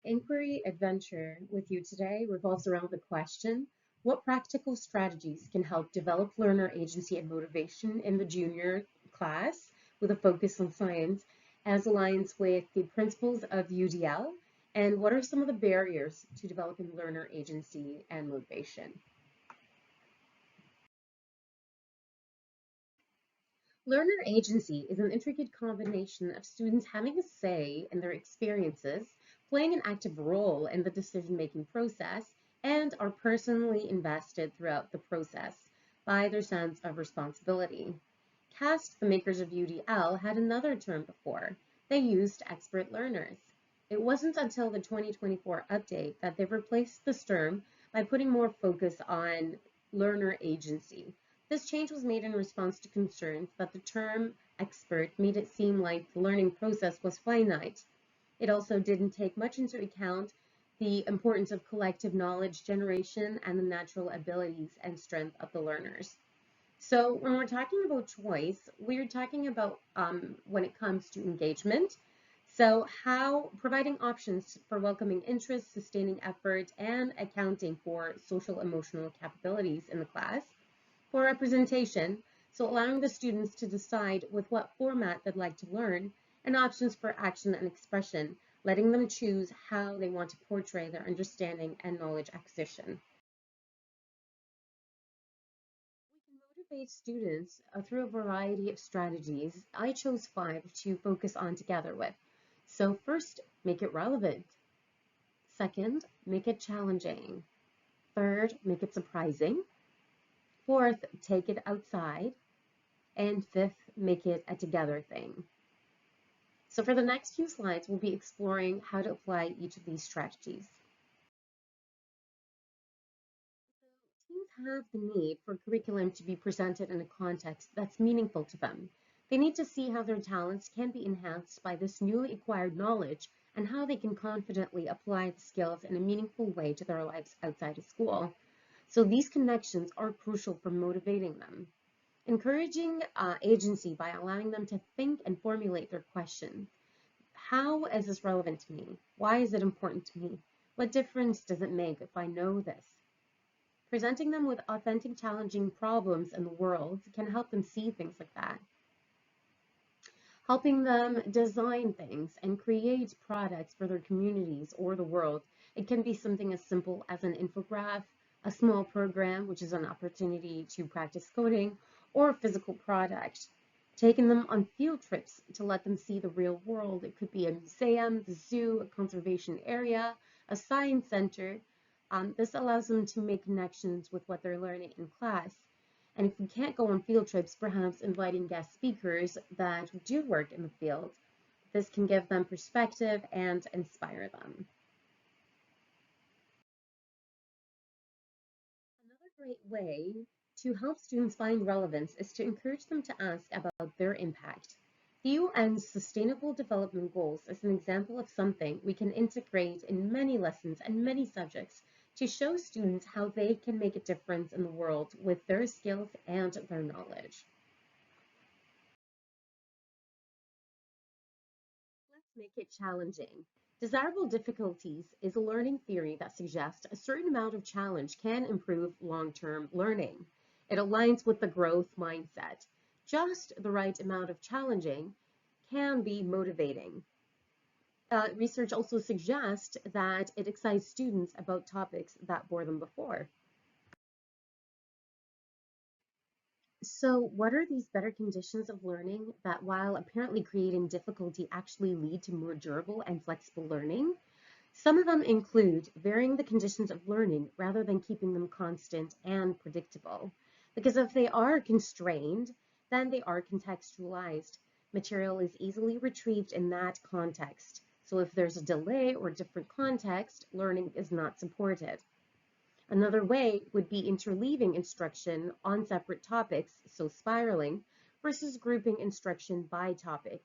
Inquiry adventure with you today revolves around the question, what practical strategies can help develop learner agency and motivation in the junior class with a focus on science as aligns with the principles of UDL, and what are some of the barriers to developing learner agency and motivation? Learner agency is an intricate combination of students having a say in their experiences, playing an active role in the decision-making process, and are personally invested throughout the process by their sense of responsibility. CAST, the makers of UDL, had another term before. They used expert learners. It wasn't until the 2024 update that they replaced this term by putting more focus on learner agency. This change was made in response to concerns that the term expert made it seem like the learning process was finite. It also didn't take much into account the importance of collective knowledge generation and the natural abilities and strength of the learners. So when we're talking about choice, we're talking about when it comes to engagement. So how providing options for welcoming interest, sustaining effort, and accounting for social emotional capabilities in the class. For representation, so allowing the students to decide with what format they'd like to learn, and options for action and expression, letting them choose how they want to portray their understanding and knowledge acquisition. We can motivate students through a variety of strategies. I chose 5 to focus on together with. So first, make it relevant. Second, make it challenging. Third, make it surprising. Fourth, take it outside. And fifth, make it a together thing. So for the next few slides, we'll be exploring how to apply each of these strategies. Teens have the need for curriculum to be presented in a context that's meaningful to them. They need to see how their talents can be enhanced by this newly acquired knowledge and how they can confidently apply the skills in a meaningful way to their lives outside of school. So these connections are crucial for motivating them. Encouraging agency by allowing them to think and formulate their question. How is this relevant to me? Why is it important to me? What difference does it make if I know this? Presenting them with authentic, challenging problems in the world can help them see things like that. Helping them design things and create products for their communities or the world. It can be something as simple as an infographic, a small program, which is an opportunity to practice coding, or a physical product. Taking them on field trips to let them see the real world. It could be a museum, the zoo, a conservation area, a science center. This allows them to make connections with what they're learning in class. And if we can't go on field trips, perhaps inviting guest speakers that do work in the field. This can give them perspective and inspire them. Another great way to help students find relevance is to encourage them to ask about their impact. The UN's Sustainable Development Goals is an example of something we can integrate in many lessons and many subjects to show students how they can make a difference in the world with their skills and their knowledge. Let's make it challenging. Desirable difficulties is a learning theory that suggests a certain amount of challenge can improve long-term learning. It aligns with the growth mindset. Just the right amount of challenging can be motivating. Research also suggests that it excites students about topics that bore them before. So, what are these better conditions of learning that, while apparently creating difficulty, actually lead to more durable and flexible learning? Some of them include varying the conditions of learning rather than keeping them constant and predictable. Because if they are constrained, then they are contextualized. Material is easily retrieved in that context. So if there's a delay or different context, learning is not supported. Another way would be interleaving instruction on separate topics, so spiraling, versus grouping instruction by topic,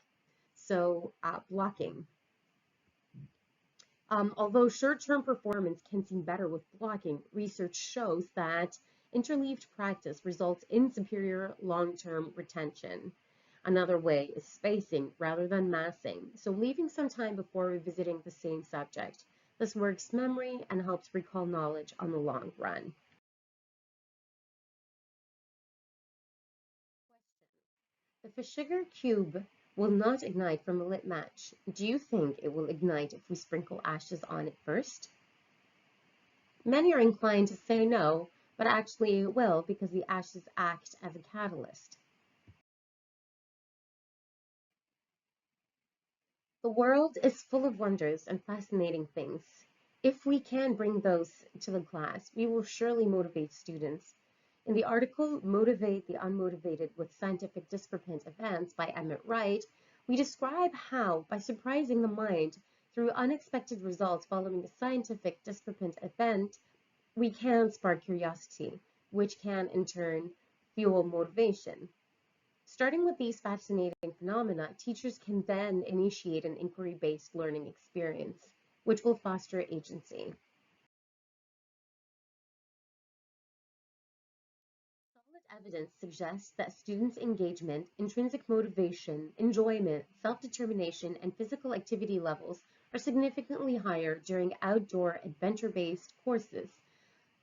so blocking. Although short-term performance can seem better with blocking, research shows that interleaved practice results in superior long-term retention. Another way is spacing rather than massing, so leaving some time before revisiting the same subject. This works memory and helps recall knowledge on the long run. If a sugar cube will not ignite from a lit match, do you think it will ignite if we sprinkle ashes on it first? Many are inclined to say no, but actually it will because the ashes act as a catalyst. The world is full of wonders and fascinating things. If we can bring those to the class, we will surely motivate students. In the article Motivate the Unmotivated with Scientific Discrepant Events by Emmett Wright, we describe how, by surprising the mind through unexpected results following a scientific discrepant event, we can spark curiosity, which can in turn fuel motivation. Starting with these fascinating phenomena, teachers can then initiate an inquiry-based learning experience, which will foster agency. Solid evidence suggests that students' engagement, intrinsic motivation, enjoyment, self-determination, and physical activity levels are significantly higher during outdoor adventure-based courses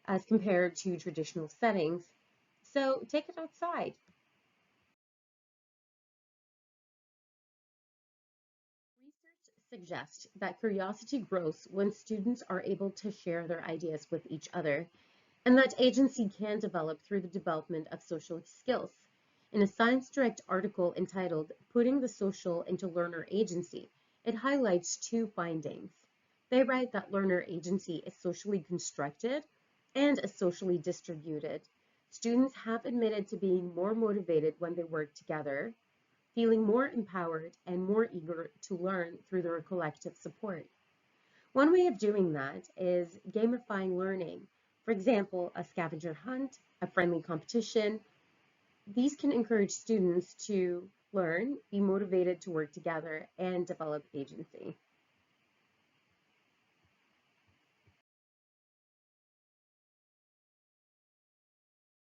as compared to traditional settings. So take it outside. Research suggests that curiosity grows when students are able to share their ideas with each other, and that agency can develop through the development of social skills. In a Science Direct article entitled Putting the Social into Learner Agency, it highlights two findings. They write that learner agency is socially constructed and is socially distributed. Students have admitted to being more motivated when they work together, feeling more empowered and more eager to learn through their collective support. One way of doing that is gamifying learning. For example, a scavenger hunt, a friendly competition. These can encourage students to learn, be motivated to work together, and develop agency.